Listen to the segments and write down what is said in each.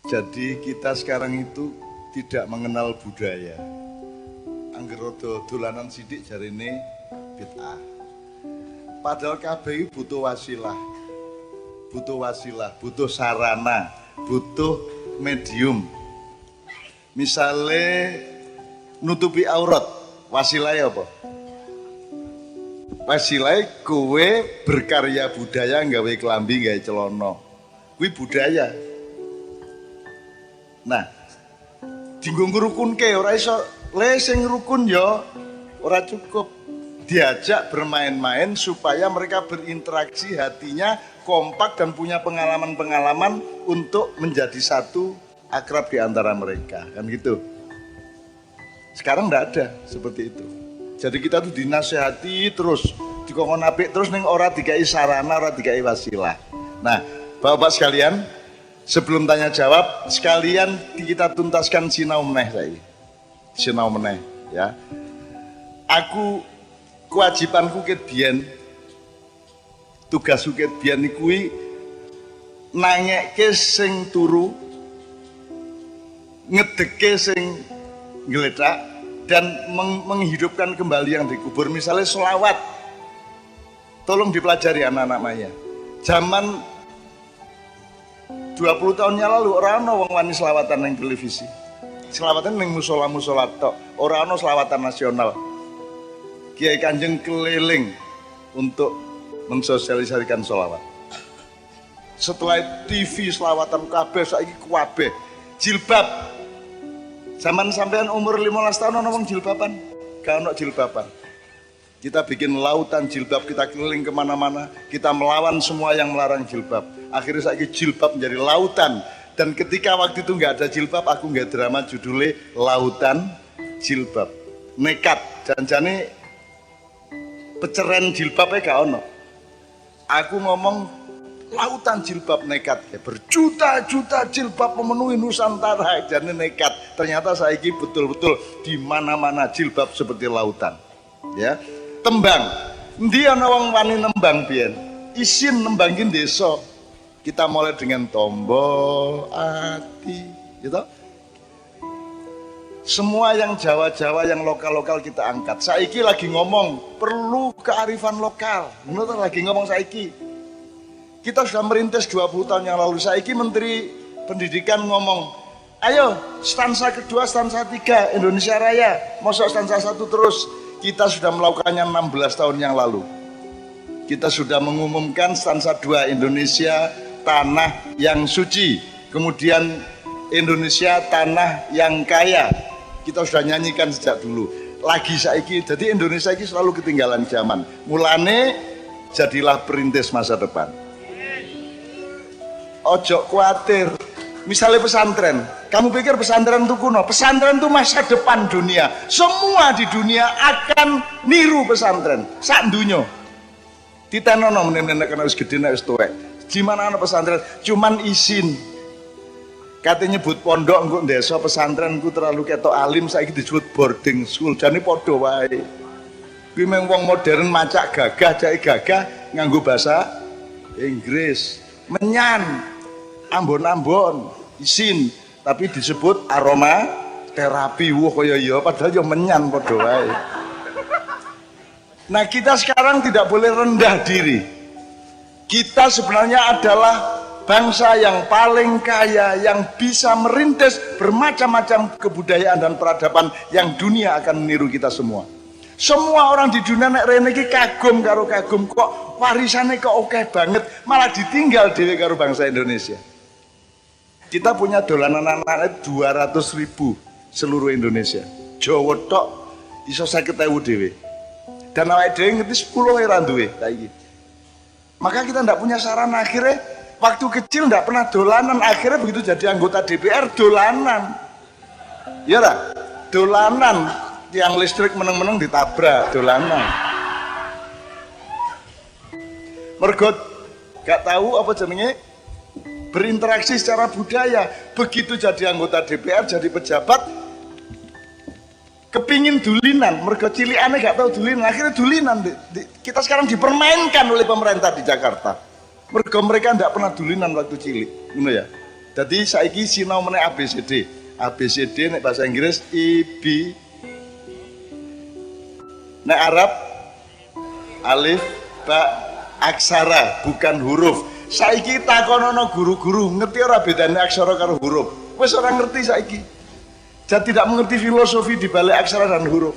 Jadi kita sekarang itu tidak mengenal budaya. Angger rada dolanan sithik jarine bid'ah. Padahal kabeh butuh wasilah. Butuh wasilah, butuh sarana, butuh medium. Misale nutupi aurat, wasilah apa? Wasilah kowe berkarya budaya nggawe klambi, nggawe celana. Kuwi budaya. Nah, dinggo ngrukunke ora iso le sing rukun ya ora cukup. Diajak bermain-main supaya mereka berinteraksi, hatinya kompak dan punya pengalaman-pengalaman untuk menjadi satu, akrab di antara mereka, kan gitu. Sekarang enggak ada seperti itu. Jadi kita tuh dinasehati terus, dikongkon apik terus ning ora dikai sarana, ora dikai wasilah. Nah, Bapak sekalian, sebelum tanya jawab, sekalian kita tuntaskan sinau meneh saiki. Sinau meneh ya. Aku kewajibanku ket biyen, tugasku ket biyen kuwi nangekke sing turu, ngedeke sing ngeletak, dan menghidupkan kembali yang dikubur. Misalnya sholawat, tolong dipelajari anak-anak Maya. Zaman 20 tahun yang lalu orang ana wong wani selawatan ning televisi. Selawatan ning musola-musola tok, ora ana selawatan nasional. Kiai Kanjeng keliling untuk mensosialisasikan sholawat. Setelah TV selawatan kabeh saiki kabeh jilbab. Zaman sampean umur 15 tahun ana wong jilbaban, gak ana jilbaban. Kita bikin lautan jilbab, kita keliling kemana-mana, kita melawan semua yang melarang jilbab. Akhirnya saiki jilbab menjadi lautan. Dan ketika waktu itu nggak ada jilbab, aku nggak drama judulnya Lautan Jilbab. Nekat, janjane peceren jilbabnya gak ono. Aku ngomong lautan jilbab nekat ya. Berjuta-juta jilbab memenuhi Nusantara, jadi nekat. Ternyata saiki betul-betul di mana-mana jilbab seperti lautan. Ya, tembang. Endi ana wong wani nembang biyen? Isin nembangin desa. Kita mulai dengan tombo ati, gitu. Semua yang Jawa-Jawa, yang lokal-lokal kita angkat. Saiki lagi ngomong perlu kearifan lokal. Menurut lagi ngomong saiki. Kita sudah merintis 20 tahun yang lalu. Saiki Menteri Pendidikan ngomong, ayo stansa kedua, stansa 3 Indonesia Raya. Mosok stansa 1 terus. Kita sudah melakukannya 16 tahun yang lalu. Kita sudah mengumumkan stansa 2 Indonesia tanah yang suci, kemudian Indonesia tanah yang kaya. Kita sudah nyanyikan sejak dulu. Lagi saiki, jadi Indonesia ini selalu ketinggalan zaman. Mulane jadilah perintis masa depan. Ojo khawatir. Misalnya pesantren, kamu pikir pesantren itu kuno? Pesantren itu masa depan dunia. Semua di dunia akan niru pesantren. Sak dunyo. Titenono meneh-meneh kena wis gedhe nek wis tuwek. Di mana ana pesantren? Cuman izin. Katanya nyebut pondok engko desa pesantren engko terlalu ketok alim, saiki disebut boarding school. Jane padha wae. Kuwi mung wong modern macak gagah, cai gagah nganggo bahasa Inggris. Menyan, ambon-ambon, izin, tapi disebut aroma terapi. Wah kaya ya padahal ya menyan padha wae. Nah, kita sekarang tidak boleh rendah diri. Kita sebenarnya adalah bangsa yang paling kaya, yang bisa merintis bermacam-macam kebudayaan dan peradaban yang dunia akan meniru kita semua. Semua orang di dunia nek rene iki kagum karo kagum, kok warisane kok oke banget, malah ditinggal dhewe karo bangsa Indonesia. Kita punya dolanan anak 200.000 seluruh Indonesia. Jawa tok iso 50.000 dhewe. Dan awake dhewe ngerti 10 ora duwe saiki. Maka kita tidak punya sarana. Akhirnya waktu kecil tidak pernah dolanan, akhirnya begitu jadi anggota DPR dolanan. Ya lah, dolanan, tiang listrik meneng-meneng ditabrak, dolanan. Mergo gak tahu apa jenenge berinteraksi secara budaya. Begitu jadi anggota DPR, jadi pejabat, kepingin dulinan, mergo cilikane gak tahu dulinan, akhirnya dulinan. Kita sekarang dipermainkan oleh pemerintah di Jakarta. Mergo mereka tidak pernah dulinan waktu cilik, ngono ya. Jadi saiki sinau meneh ABCD. ABCD nek bahasa Inggris IB. Nek Arab alif ba aksara bukan huruf. Saiki takonono guru-guru ngerti ora bedane aksara karo huruf? Wis ora ngerti saiki. Jadi tidak mengerti filosofi di balik aksara dan huruf.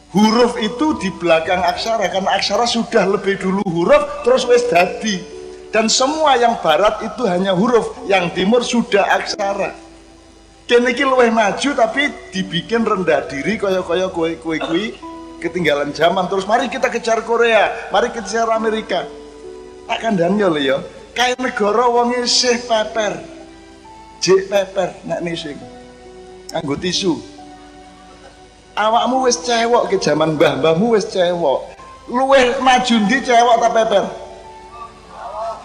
Huruf itu di belakang aksara, karena aksara sudah lebih dulu huruf terus wis dadi. Dan semua yang barat itu hanya huruf, yang timur sudah aksara. Kene iki luwih maju tapi dibikin rendah diri kaya-kaya kowe kuwi ketinggalan zaman. Terus mari kita kejar Korea, mari kita kejar Amerika. Tak kandhani lho ya, kae negara wong isih peper. Jek peper nek nising. Anggo tisu. Awakmu wis cewek ke zaman mbah-mbahmu wis cewek. Luwih maju ndi cewek ta peper?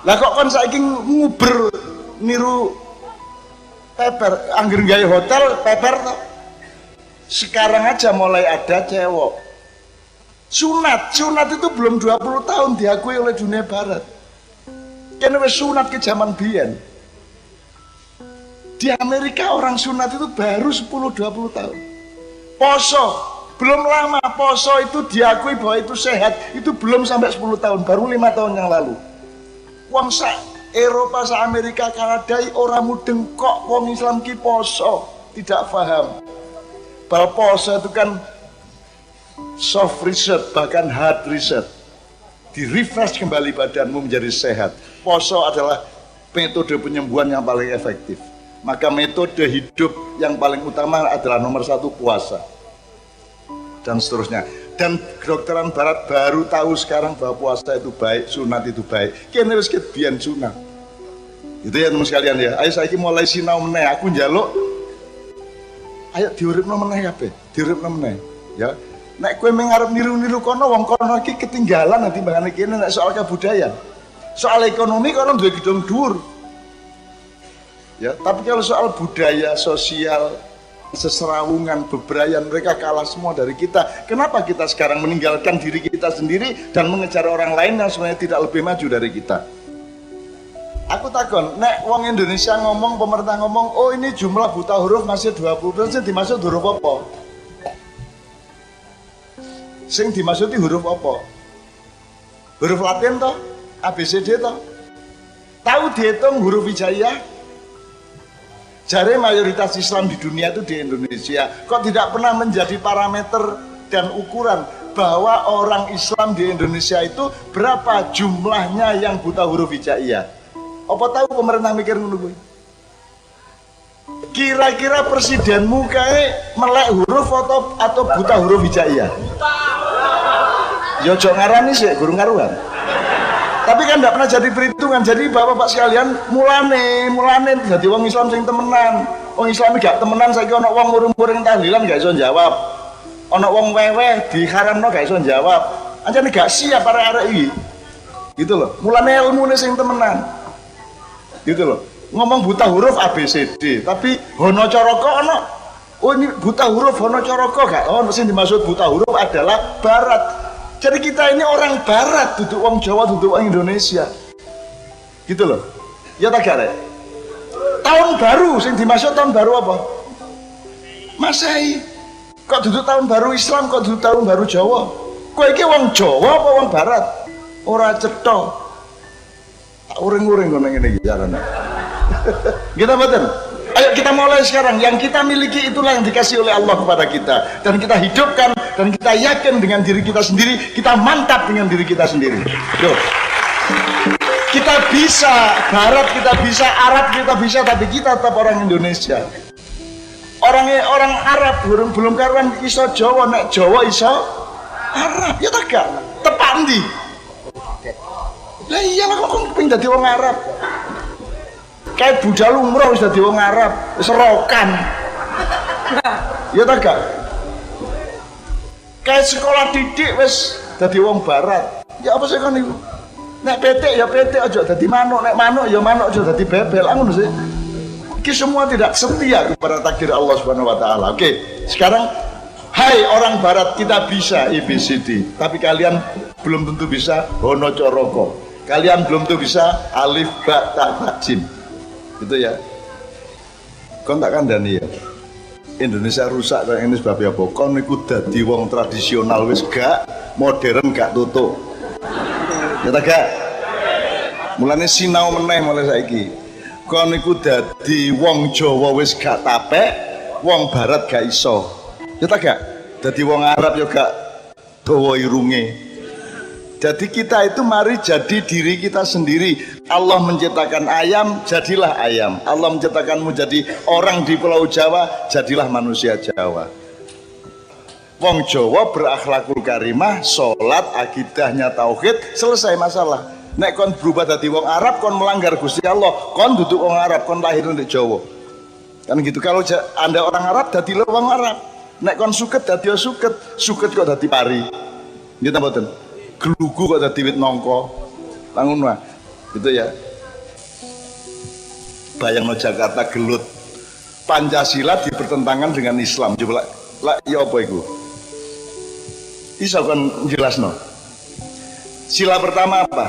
Lah kok kon saiki nguber niru peper, angger gawe hotel peper to. Sekarang aja mulai ada cewek. Sunat itu belum 20 tahun diakui oleh dunia barat. Kene wis sunat ke zaman biyen. Di Amerika orang sunat itu baru 10-20 tahun. Poso, belum lama poso itu diakui bahwa itu sehat, itu belum sampai 10 tahun, baru 5 tahun yang lalu. Wong sa Eropa, sa Amerika, Kanada orang mudeng kok wong Islam ki poso, tidak paham. Bahwa poso itu kan soft reset, bahkan hard reset. Di refresh kembali badanmu menjadi sehat. Poso adalah metode penyembuhan yang paling efektif. Maka metode hidup yang paling utama adalah nomor 1 puasa. Dan seterusnya. Dan kedokteran barat baru tahu sekarang bahwa puasa itu baik, sunat itu baik. Kene wis kebiyen sunat. Itu ya teman sekalian ya. Ayo saiki mulai sinau meneh, aku njaluk. Ayo diuripno meneh kabeh, diuripno meneh, ya. Nek kowe mengarep niru-niru kono wong kono iki ketinggalan nanti mbangane kene nek soal kebudayaan. Soal ekonomi kono duwe gedung dhuwur. Ya, tapi kalau soal budaya, sosial, seserawungan, bebrayan, mereka kalah semua dari kita. Kenapa kita sekarang meninggalkan diri kita sendiri dan mengejar orang lain yang sebenarnya tidak lebih maju dari kita? Aku takon, nek wong Indonesia ngomong, pemerintah ngomong, oh ini jumlah buta huruf masih 20%, dimaksud huruf apa? Sing dimaksudi huruf apa? Huruf Latin toh? ABCD toh? Tahu dihitung huruf hijaiyah? Jare mayoritas Islam di dunia itu di Indonesia kok tidak pernah menjadi parameter dan ukuran bahwa orang Islam di Indonesia itu berapa jumlahnya yang buta huruf hijaiyah. Apa tahu pemerintah mikir ngono kuwi? Kira-kira presidenmu kayak melek huruf atau buta huruf hijaiyah? Ya ojo ngarani sih, guru ngaruhan. Tapi kan tidak pernah jadi perhitungan. Jadi bapak-bapak sekalian mulane jadi wong Islam sing temenan. Wong Islam gak temenan saiki ana wong muring-muring tahlilan gak iso jawab. Ana wong weweh diharamno gak iso jawab. Ancane gak siap arek-arek iki. Gitu loh. Mulane ilmune sing temenan. Gitu loh. Ngomong buta huruf ABCD, tapi Hono Coroko ana. Oh ini buta huruf Hono Coroko gak? Oh sing dimaksud buta huruf adalah barat. Jadi kita ini orang barat, duduk wong Jawa, duduk wong Indonesia. Gitu loh. Ya tak gak, tahun baru, sing dimaksud tahun baru apa? Masehi. Kok duduk tahun baru Islam, kok duduk tahun baru Jawa? Kowe iki wong Jawa apa wong barat? Ora cetha. Uring-uring ngono ngene iki carane. Kita mboten. Ayo kita mulai sekarang. Yang kita miliki itulah yang dikasih oleh Allah kepada kita. Dan kita hidupkan, dan kita yakin dengan diri kita sendiri. Kita mantap dengan diri kita sendiri. Tuh. Kita bisa Barat, kita bisa Arab, kita bisa, tapi kita tetap orang Indonesia. Orang Arab belum karuan iso Jawa, nek Jawa iso Arab. Ya tak gak? Tepak ndi? Lah iyalah kok kepengin dadi wong Arab. Kayak budal umroh wis dadi wong Arab, wis rokan. Ya ta gak? Kayak sekolah didik wis dadi wong barat. Ya apa sih kan iku? Nek petik ya petik aja dadi manuk, nek manuk ya manuk aja dadi bebel. Ngono sih. Iki semua tidak setia kepada takdir Allah Subhanahu wa taala. Oke, sekarang hai orang barat, kita bisa ABCD, tapi kalian belum tentu bisa Hono Coroko. Kalian belum tentu bisa alif ba ta jim. Gitu ya. Kon tak kandhani ya. Indonesia rusak kaya ini sebab apa? Kon niku dadi wong tradisional wis gak, modern gak tutuk. Ya ta gak? Mulane sinau meneh mulai saiki. Kon niku dadi wong Jawa wis gak tapek, wong barat gak iso. Ya ta gak? Dadi wong Arab ya gak dawa irunge. Jadi kita itu mari jadi diri kita sendiri. Allah menciptakan ayam, jadilah ayam. Allah menciptakanmu jadi orang di Pulau Jawa, jadilah manusia Jawa. Wong Jawa berakhlakul karimah, sholat, akidahnya tauhid, selesai masalah. Nek kon berubah dari wong Arab, kon melanggar Gusti Allah. Kon duduk wong Arab, kon lahir di Jawa. Kan gitu. Kalau Anda orang Arab, dadi wong Arab. Nek kon suket, dadi suket kok dadi pari. Gitu mboten. Gelugu kok dadi wit nongko. Langun mah. Gitu ya. Bayangno Jakarta gelut. Pancasila dipertentangan dengan Islam. Coba lah ya apa iku? Iso kan jelasno. Sila pertama apa?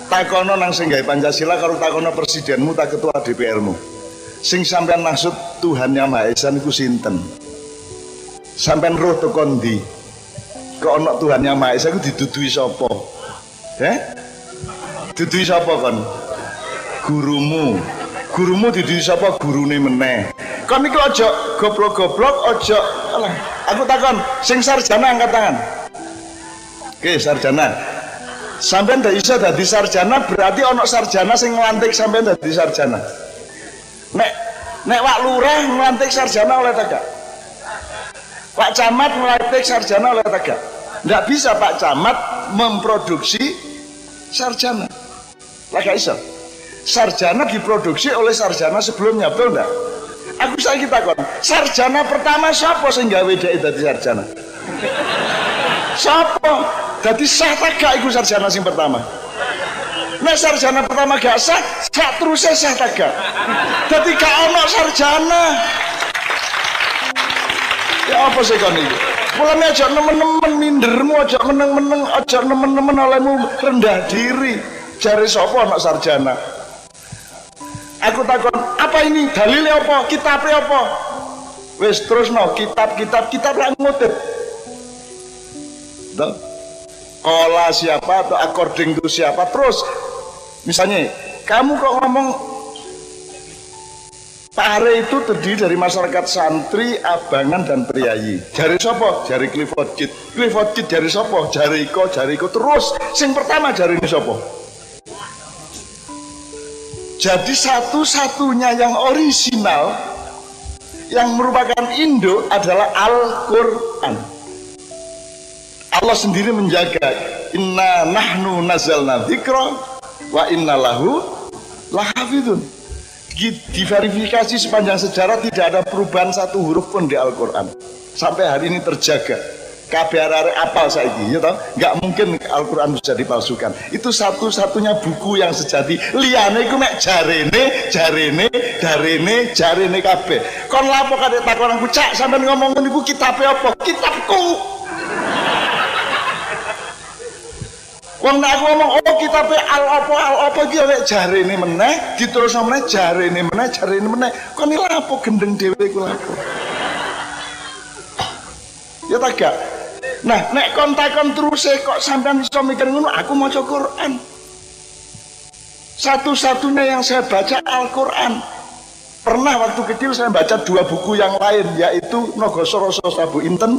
Takono nang sing gawe Pancasila karo takono presidenmu ta ketua DPR-mu. Sing sampean maksud Tuhan Yang Maha Esa niku sinten? Sampean roh teko ndi? Kok ana Tuhan Yang Maha Esa iku didudui sapa? Didudui sapa kon? Gurumu. Gurumu didudui sapa? Gurune meneh. Kon iki aja goblok-goblok, aja. Alah, aku takon, sing sarjana angkat tangan. Oke, sarjana. Sampeyan ndak iso dadi sarjana berarti ana sarjana sing nglantik sampeyan dadi sarjana. Nek Wak Lurah nglantik sarjana oleh tegak. Pak Camat nglantik sarjana oleh tegak. Ndak bisa Pak Camat memproduksi sarjana. Lah gak iso. Sarjana diproduksi oleh sarjana sebelumnya, betul enggak? Aku saiki takon, sarjana pertama siapa sing gawe dhek dadi sarjana? Siapa? Dadi sah ta gak iku sarjana sing pertama? Nek sarjana pertama gak sah, sak terusé sah ta gak? Dadi gak ono sarjana. Ya apa sih kon iki? Mulane aja nemen-nemen mindermu, aja meneng-meneng, aja nemen-nemen olehmu rendah diri. Jare sapa ana sarjana? Aku takon, apa ini? Dalilnya apa? Kitabnya apa? Wis terusno, kitab ra ngutip. Tuh. Kola siapa atau according to siapa? Terus misalnya kamu kok ngomong Pak Hare itu terdiri dari masyarakat santri, abangan dan priayi. Jari sopo? Jari Clifford Kidd. Clifford Kidd jari sopo? Jari Iko terus. Sing pertama jari ini sopo? Jadi satu-satunya yang orisinal yang merupakan Indo adalah Al-Quran. Allah sendiri menjaga, inna nahnu nazalna dzikra wa inna lahu lahafidun. Diverifikasi sepanjang sejarah tidak ada perubahan satu huruf pun di Al-Quran sampai hari ini terjaga. KBR apal saiki, ya toh? Nggak mungkin Al-Quran bisa dipalsukan. Itu satu-satunya buku yang sejati. Liyane iku mek jarene kabeh. Kon lapo kadek takon aku, Cak, sampean ngomong niku kitabe apa? Kitabku. Wong nek aku ngomong oh kitabe al apa iki mek jarene meneh, diterusno meneh jarene meneh. Kon iki lapo gendeng dhewe iku lapo? Ya tak gak? Nah, nek kon takon terus kok sampean iso mikir ngono, aku maca Quran. Satu-satunya yang saya baca Al-Quran. Pernah waktu kecil saya baca dua buku yang lain, yaitu Nogosoroso Sabu Inten,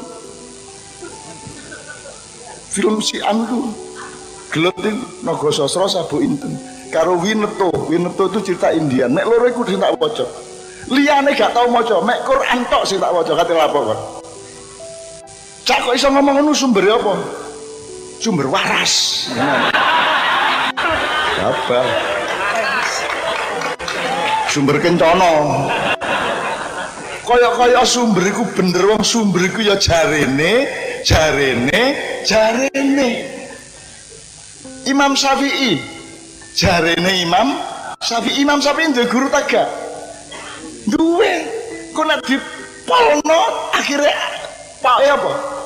film si Anu Gelutin Nogosoroso Sabu Inten, karo Winnetou itu cerita Indian. Nek loro iku sing tak waca. Liyane gak tau maca, mek Quran tok sing tak waca kate lapo kok. Cak kok iso ngomong ngono sumber apa? Sumber waras. Apa? Sumber kencana. Kaya sumber iku bener wong sumber iku ya jarene. Imam Syafi'i. Jarene Imam Syafi'i duwe guru taga. Duwe. Kok nek dipolno akhirnya pakai apa?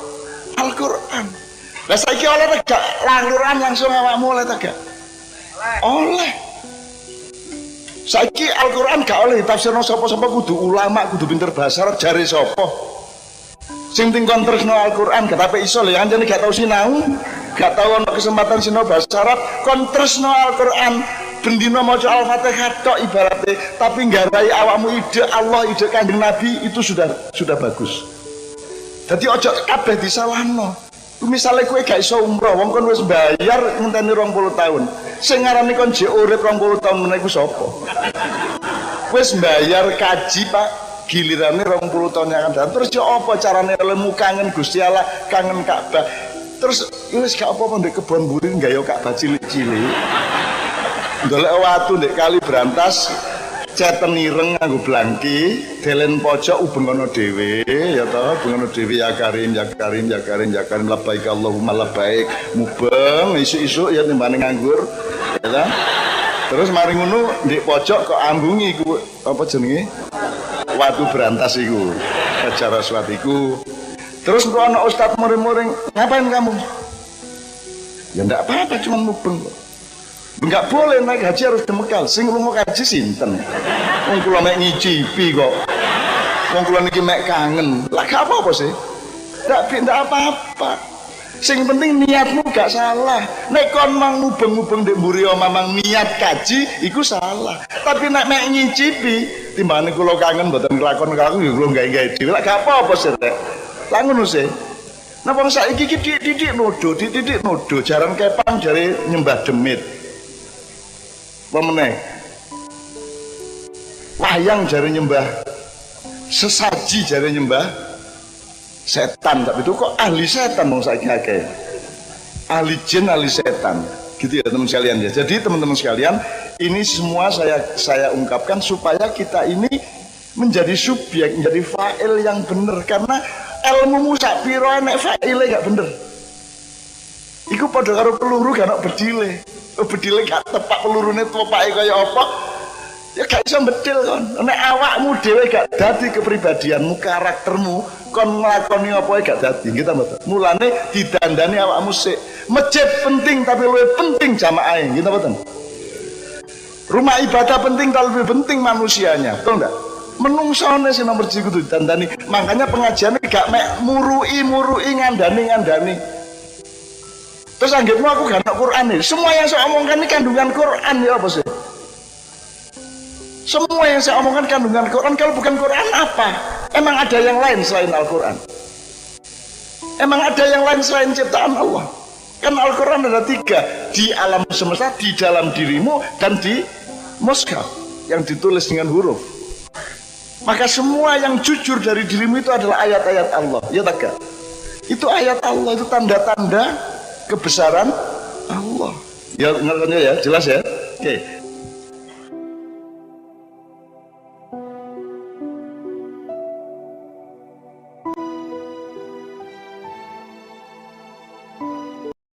Al-Quran. Lah saiki oleh tegak Al-Quran langsung awakmu oleh tegak. Oleh. Saiki Al-Qur'an gak oleh ditafsirno sapa-sapa, kudu ulama, kudu pinter bahasa Arab, jare sapa? Sing tingkon tresno Al-Qur'an gak tapi iso lho, anjene gak tau sinau, gak tau ono kesempatan sinau bahasa Arab, kon tresno Al-Qur'an. Bendino maca Al-Fatihah tok ibaratnya, tapi nggarai awakmu ide Allah, ide Kanjeng Nabi, itu sudah bagus. Jadi ojo kabeh disalahno. Misalnya kowe gak iso umroh, wong kon wis bayar ngenteni 20 tahun. Sing ngarani kon jek urip 20 tahun meneh iku sapa? Wis bayar kaji Pak, gilirane 20 tahun yang akan datang. Terus yo apa carane lemu kangen Gusti Allah, kangen Ka'bah. Terus wis gak apa-apa ndek kebon mburi nggayo Ka'bah cilik-cilik. Ndolek watu ndek kali Brantas, ceten ireng nganggo blangki, delen pojok ubengono dhewe ya toh, ubengono dhewe ya Karim ya Karim ya Karim ya Karim labbaik Allahumma labbaik, mubeng isuk-isuk ya timbane nganggur ya toh. Terus mari ngono ndek pojok kok ambungi iku apa jenenge? Watu Brantas iku. Acara salat iku. Terus kok ana ustaz muring-muring, ngapain kamu? Ya ndak apa-apa, cuma mubeng kok. Enggak boleh naik haji harus demekal. Sing lunga haji sinten? Wong kula mek ngicipi kok. Wong kula niki mek kangen. Lah gak apa-apa sih. Ndak apa-apa. Sing penting niatmu gak salah. Nek kon mang mubeng-mubeng ndek mburi mamang niat kaji iku salah. Tapi nek mek ngicipi timbangane kula kangen mboten nglakon-nglakon ya kula gawe-gawe dhewe. Lah gak apa-apa sih, Rek. Lah ngono sih. Nah wong saiki iki didik nodo, jaran kepang jare nyembah demit. Pemeneh wayang jari nyembah, sesaji jari nyembah setan, tapi itu kok ahli setan mau saiki akeh, ahli jin ahli setan gitu ya teman sekalian ya. Jadi teman-teman sekalian, ini semua saya ungkapkan supaya kita ini menjadi subjek, menjadi fa'il yang benar, karena ilmu sak piro nek fa'ile gak bener iku padha karo peluru gak ono bedile. Bedile gak tepak pelurune topake kaya apa ya gak iso bedil kon. Nek awakmu dhewe gak dadi kepribadianmu, karaktermu, kon nglakoni apa gak dadi nggih ta mboten. Mulane didandani awakmu sik. Masjid penting tapi luwih penting jamaahe nggih ta mboten. Rumah ibadah penting tapi lebih penting manusianya, betul enggak? Menungsone sing nomor 1 kudu didandani. Makanya pengajiane gak mek murui ngandani. Terus anggapmu aku gak ada Quran nih. Semua yang saya omongkan ini kandungan Quran ya apa sih? Semua yang saya omongkan kandungan Quran. Kalau bukan Quran apa? Emang ada yang lain selain Al-Quran? Emang ada yang lain selain ciptaan Allah? Kan Al-Quran ada 3. Di alam semesta, di dalam dirimu, dan di mushaf yang ditulis dengan huruf. Maka semua yang jujur dari dirimu itu adalah ayat-ayat Allah. Ya tak? Itu ayat Allah, itu tanda-tanda kebesaran Allah. Ya ngerti ya, jelas ya. Oke.